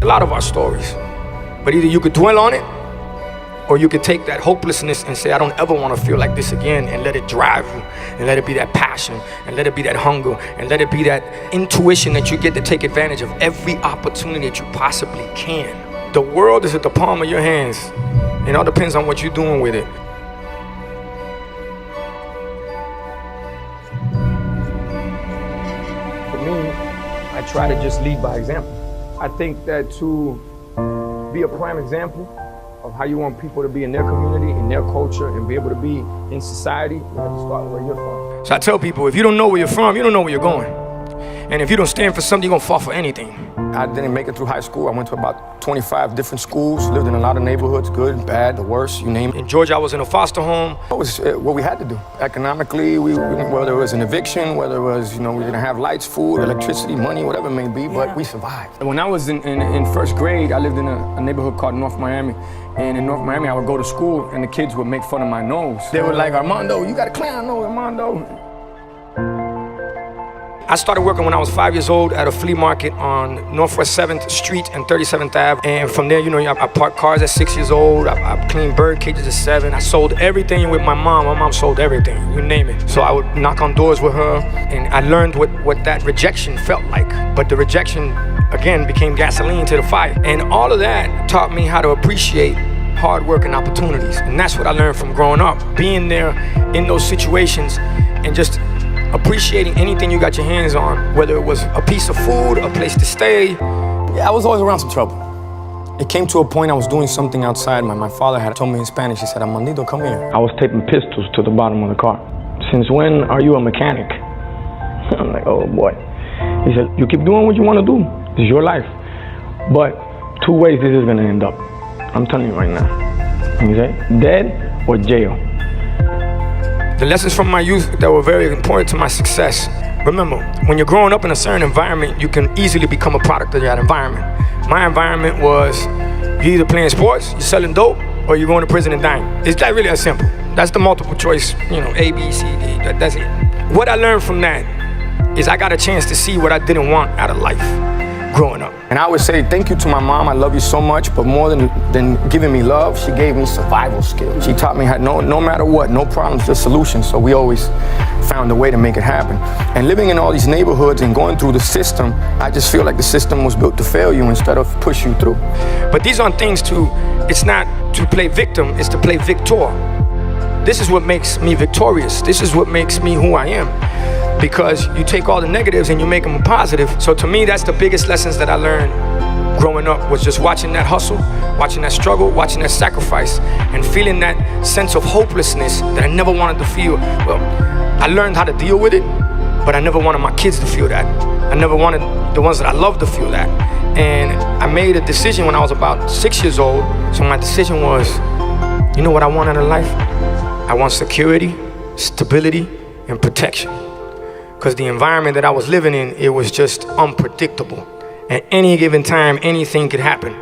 A lot of our stories. But either you could dwell on it, or you could take that hopelessness and say, I don't ever want to feel like this again, and let it drive you, and let it be that passion, and let it be that hunger, and let it be that intuition that you get to take advantage of every opportunity that you possibly can. The world is at the palm of your hands. It all depends on what you're doing with it. For me, I try to just lead by example. I think that to be a prime example of how you want people to be in their community, in their culture, and be able to be in society, you have to start where you're from. So I tell people, if you don't know where you're from, you don't know where you're going. And if you don't stand for something, you're gonna fall for anything. I didn't make it through high school. I went to about 25 different schools, lived in a lot of neighborhoods, good, bad, the worst, you name it. In Georgia, I was in a foster home. It was what we had to do. Economically, whether it was an eviction, whether it was, we didn't have lights, food, electricity, money, whatever it may be, but we survived. When I was in first grade, I lived in a neighborhood called North Miami. And in North Miami, I would go to school, and the kids would make fun of my nose. They were like, Armando, you got a clown nose, Armando. I started working when I was 5 years old at a flea market on Northwest 7th Street and 37th Ave. And from there, I parked cars at 6 years old. I cleaned bird cages at 7. I sold everything with my mom. My mom sold everything, you name it. So I would knock on doors with her, and I learned what that rejection felt like. But the rejection, again, became gasoline to the fire. And all of that taught me how to appreciate hard work and opportunities. And that's what I learned from growing up. Being there in those situations and just appreciating anything you got your hands on, whether it was a piece of food, a place to stay. Yeah, I was always around some trouble. It came to a point I was doing something outside. My father had told me in Spanish, he said, Armandito, come here. I was taping pistols to the bottom of the car. Since when are you a mechanic? I'm like, oh boy. He said, you keep doing what you want to do. It's your life. But 2 ways this is gonna end up. I'm telling you right now. He said, dead or jail. The lessons from my youth that were very important to my success. Remember, when you're growing up in a certain environment, you can easily become a product of that environment. My environment was, you're either playing sports, you're selling dope, or you're going to prison and dying. It's not really that simple. That's the multiple choice, A, B, C, D, that's it. What I learned from that is I got a chance to see what I didn't want out of life growing up. And I would say thank you to my mom. I love you so much, but more than giving me love, she gave me survival skills. She taught me how no matter what, no problems, just solutions. So we always found a way to make it happen. And living in all these neighborhoods and going through the system, I just feel like the system was built to fail you instead of push you through. But these aren't things it's not to play victim, it's to play victor. This is what makes me victorious. This is what makes me who I am. Because you take all the negatives and you make them positive. So to me, that's the biggest lessons that I learned growing up, was just watching that hustle, watching that struggle, watching that sacrifice, and feeling that sense of hopelessness that I never wanted to feel. Well, I learned how to deal with it, but I never wanted my kids to feel that. I never wanted the ones that I love to feel that. And I made a decision when I was about 6 years old. So my decision was, you know what I want out of life? I want security, stability, and protection. Because the environment that I was living in, it was just unpredictable. At any given time, anything could happen.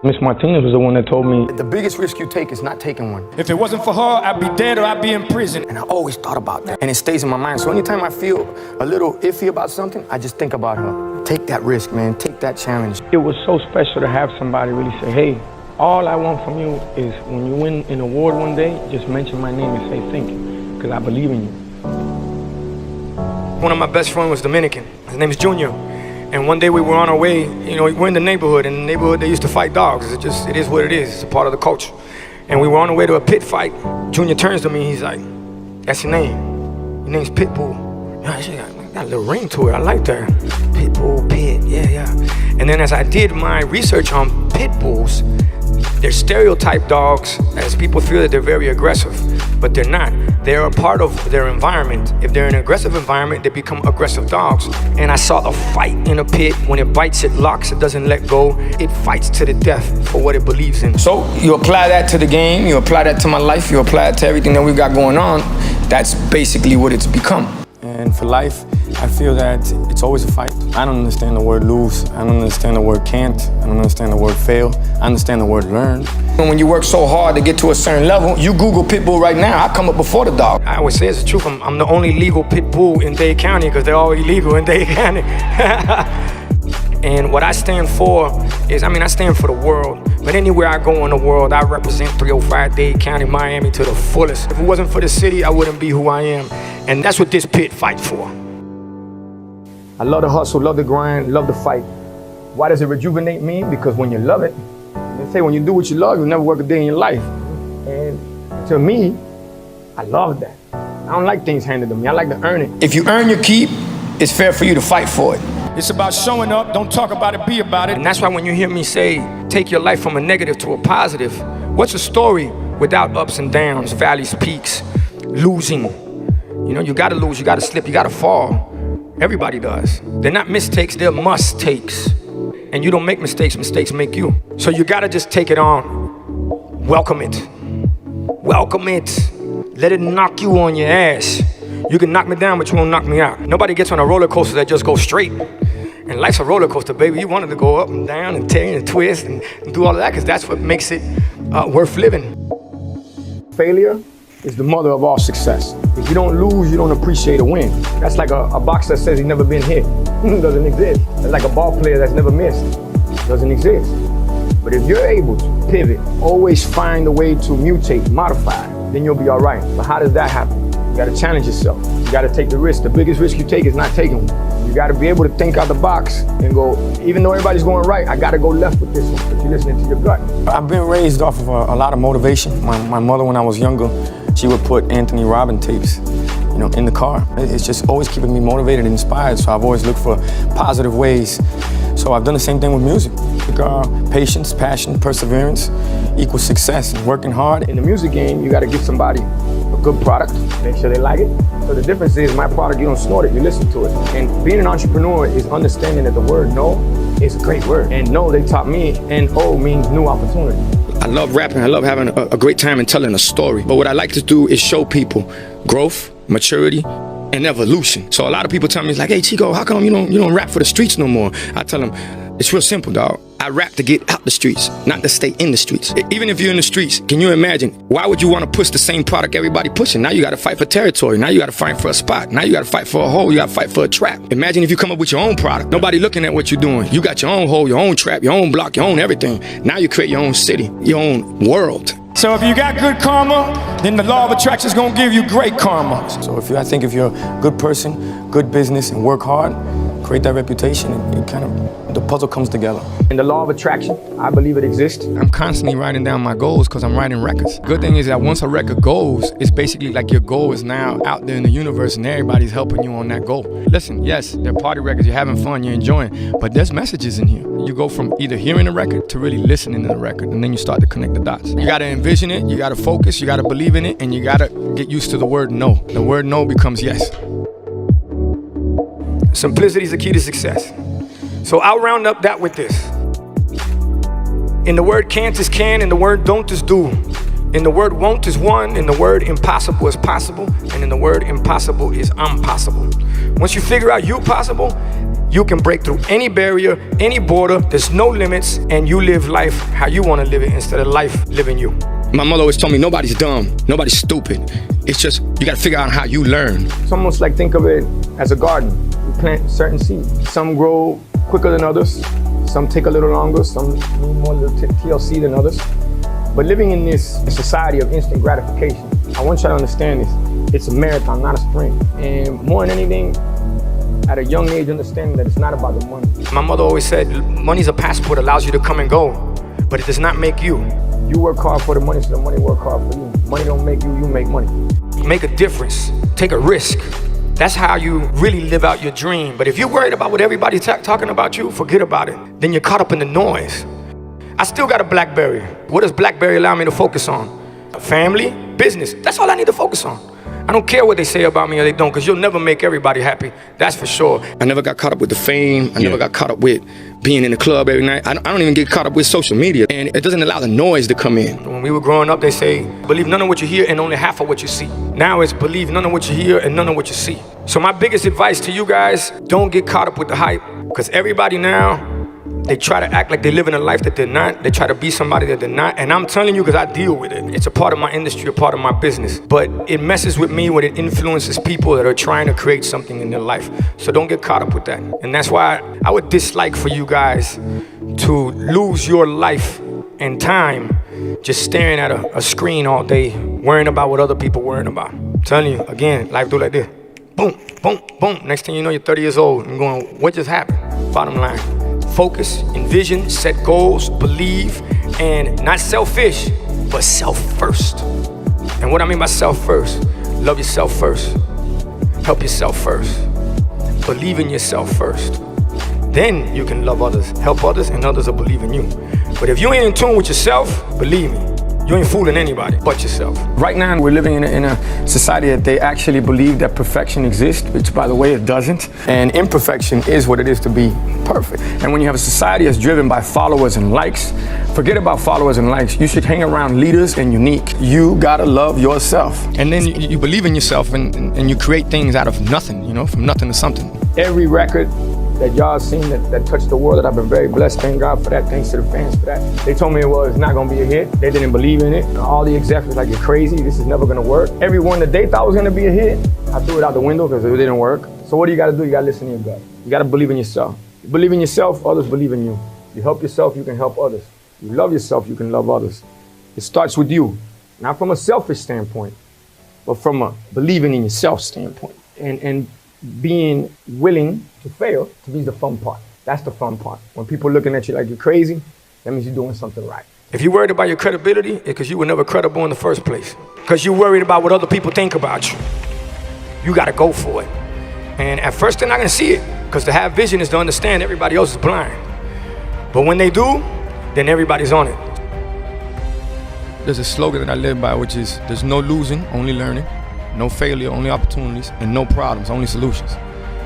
Miss Martinez was the one that told me, the biggest risk you take is not taking one. If it wasn't for her, I'd be dead or I'd be in prison. And I always thought about that, and it stays in my mind. So anytime I feel a little iffy about something, I just think about her. Take that risk, man, take that challenge. It was so special to have somebody really say, hey, all I want from you is when you win an award one day, just mention my name and say thank you, because I believe in you. One of my best friends was Dominican. His name is Junior. And one day we were on our way, we're in the neighborhood. In the neighborhood, they used to fight dogs. It is what it is. It's a part of the culture. And we were on our way to a pit fight. Junior turns to me, he's like, that's your name. Your name's Pitbull. Got a little ring to it, I like that. Pitbull, Pit, yeah. And then as I did my research on pit bulls, they're stereotype dogs, as people feel that they're very aggressive, but they're not. They're a part of their environment. If they're in an aggressive environment, they become aggressive dogs. And I saw a fight in a pit. When it bites, it locks, it doesn't let go. It fights to the death for what it believes in. So you apply that to the game, you apply that to my life, you apply it to everything that we've got going on. That's basically what it's become. And for life, I feel that it's always a fight. I don't understand the word lose. I don't understand the word can't. I don't understand the word fail. I understand the word learn. And when you work so hard to get to a certain level, you Google Pitbull right now, I come up before the dog. I always say it's the truth. I'm the only legal Pitbull in Dade County because they're all illegal in Dade County. And what I stand for is, I stand for the world. But anywhere I go in the world, I represent 305 Dade County, Miami to the fullest. If it wasn't for the city, I wouldn't be who I am. And that's what this pit fights for. I love the hustle, love the grind, love the fight. Why does it rejuvenate me? Because when you love it, they say when you do what you love, you'll never work a day in your life. And to me, I love that. I don't like things handed to me. I like to earn it. If you earn your keep, it's fair for you to fight for it. It's about showing up, don't talk about it, be about it. And that's why when you hear me say, take your life from a negative to a positive, what's a story without ups and downs, valleys, peaks, losing? You know, you gotta lose, you gotta slip, you gotta fall. Everybody does. They're not mistakes, they're must-takes. And you don't make mistakes, mistakes make you. So you gotta just take it on. Welcome it. Welcome it. Let it knock you on your ass. You can knock me down, but you won't knock me out. Nobody gets on a roller coaster that just goes straight. And life's a roller coaster, baby. You want it to go up and down and tear and twist and do all of that, because that's what makes it worth living. Failure is the mother of all success. If you don't lose, you don't appreciate a win. That's like a boxer that says he's never been hit. Doesn't exist. That's like a ball player that's never missed. Doesn't exist. But if you're able to pivot, always find a way to mutate, modify, then you'll be all right. But how does that happen? You gotta challenge yourself. You gotta take the risk. The biggest risk you take is not taking one. You gotta be able to think out the box and go, even though everybody's going right, I gotta go left with this one, if you're listening to your gut. I've been raised off of a lot of motivation. My mother, when I was younger, she would put Anthony Robbins tapes, in the car. It's just always keeping me motivated and inspired, so I've always looked for positive ways. So I've done the same thing with music. Patience, passion, perseverance equals success, and working hard. In the music game, you gotta give somebody a good product, make sure they like it. So the difference is my product, you don't snort it, you listen to it. And being an entrepreneur is understanding that the word no is a great word. And no, they taught me, N-O means new opportunity. I love rapping, I love having a great time and telling a story. But what I like to do is show people growth, maturity, and evolution. So a lot of people tell me, it's like, hey Chico, how come you don't rap for the streets no more? I tell them, it's real simple, dog. I rap to get out the streets, not to stay in the streets. Even if you're in the streets, can you imagine, why would you want to push the same product everybody pushing? Now you got to fight for territory. Now you got to fight for a spot. Now you got to fight for a hole. You got to fight for a trap. Imagine if you come up with your own product. Nobody looking at what you're doing. You got your own hole, your own trap, your own block, your own everything. Now you create your own city, your own world. So if you got good karma, then the law of attraction is going to give you great karma. So I think if you're a good person, good business, and work hard, create that reputation, and the puzzle comes together. And the law of attraction, I believe it exists. I'm constantly writing down my goals because I'm writing records. Good thing is that once a record goes, it's basically like your goal is now out there in the universe and everybody's helping you on that goal. Listen, yes, they're party records, you're having fun, you're enjoying, but there's messages in here. You go from either hearing the record to really listening to the record, and then you start to connect the dots. You gotta envision it, you gotta focus, you gotta believe in it, and you gotta get used to the word no. The word no becomes yes. Simplicity is the key to success. So I'll round up that with this. In the word can't is can, in the word don't is do. In the word won't is one, in the word impossible is possible, and in the word impossible is impossible. Once you figure out you're possible, you can break through any barrier, any border, there's no limits, and you live life how you want to live it instead of life living you. My mother always told me nobody's dumb, nobody's stupid. It's just, you gotta figure out how you learn. It's almost like think of it as a garden. You plant certain seeds. Some grow quicker than others. Some take a little longer. Some need more TLC than others. But living in this society of instant gratification, I want you to understand this. It's a marathon, not a sprint. And more than anything, at a young age, understanding that it's not about the money. My mother always said, money's a passport, allows you to come and go, but it does not make you. You work hard for the money, so the money work hard for you. Money don't make you, you make money. Make a difference, take a risk. That's how you really live out your dream. But if you're worried about what everybody's talking about you, forget about it. Then you're caught up in the noise. I still got a BlackBerry. What does BlackBerry allow me to focus on? Family, business, that's all I need to focus on. I don't care what they say about me or they don't, because you'll never make everybody happy. That's for sure. I never got caught up with the fame. I never got caught up with being in the club every night. I don't even get caught up with social media. And it doesn't allow the noise to come in. When we were growing up, they say, believe none of what you hear and only half of what you see. Now it's believe none of what you hear and none of what you see. So my biggest advice to you guys, don't get caught up with the hype, because everybody now They try to act like they live in a life that they're not. They try to be somebody that they're not. And I'm telling you, because I deal with it. It's a part of my industry, a part of my business. But it messes with me when it influences people that are trying to create something in their life. So don't get caught up with that. And that's why I would dislike for you guys to lose your life and time just staring at a screen all day, worrying about what other people worrying about. I'm telling you, again, life do like this. Boom, boom, boom. Next thing you know, you're 30 years old and going, what just happened? Bottom line, focus, envision, set goals, believe, and not selfish, but self first. And what I mean by self first, love yourself first, help yourself first, believe in yourself first. Then you can love others, help others, and others will believe in you. But if you ain't in tune with yourself, believe me, you ain't fooling anybody but yourself. Right now, we're living in a society that they actually believe that perfection exists, which, by the way, it doesn't. And imperfection is what it is to be perfect. And when you have a society that's driven by followers and likes, forget about followers and likes. You should hang around leaders and unique. You gotta love yourself. And then you believe in yourself and you create things out of nothing, you know, from nothing to something. Every record that y'all seen that touched the world, that I've been very blessed. Thank God for that. Thanks to the fans for that. They told me it was not gonna be a hit. They didn't believe in it. All the execs was like, you're crazy. This is never gonna work. Every one that they thought was gonna be a hit, I threw it out the window because it didn't work. So what do you gotta do? You gotta listen to your gut. You gotta believe in yourself. You believe in yourself, others believe in you. You help yourself, you can help others. You love yourself, you can love others. It starts with you, not from a selfish standpoint, but from a believing in yourself standpoint. And being willing to fail to be the fun part. That's the fun part. When people are looking at you like you're crazy, that means you're doing something right. If you're worried about your credibility, it's because you were never credible in the first place. Because you're worried about what other people think about you. You got to go for it. And at first they're not going to see it, because to have vision is to understand everybody else is blind. But when they do, then everybody's on it. There's a slogan that I live by, which is, there's no losing, only learning. No failure, only opportunities, and no problems, only solutions.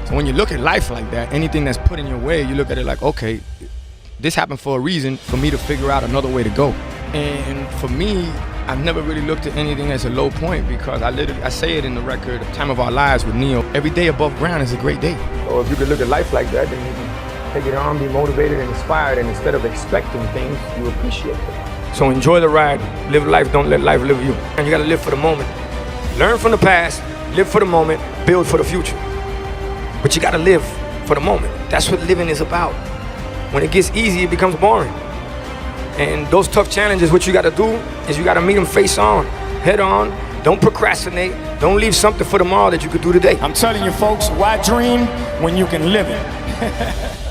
So when you look at life like that, anything that's put in your way, you look at it like, okay, this happened for a reason, for me to figure out another way to go. And for me, I've never really looked at anything as a low point, because I say it in the record, Time of Our Lives with Neo, every day above ground is a great day. So if you could look at life like that, then you can take it on, be motivated and inspired, and instead of expecting things, you appreciate them. So enjoy the ride, live life, don't let life live you. And you gotta live for the moment. Learn from the past, live for the moment, build for the future. But you gotta live for the moment. That's what living is about. When it gets easy, it becomes boring. And those tough challenges, what you gotta do is you gotta meet them face on, head on. Don't procrastinate. Don't leave something for tomorrow that you could do today. I'm telling you folks, why dream when you can live it?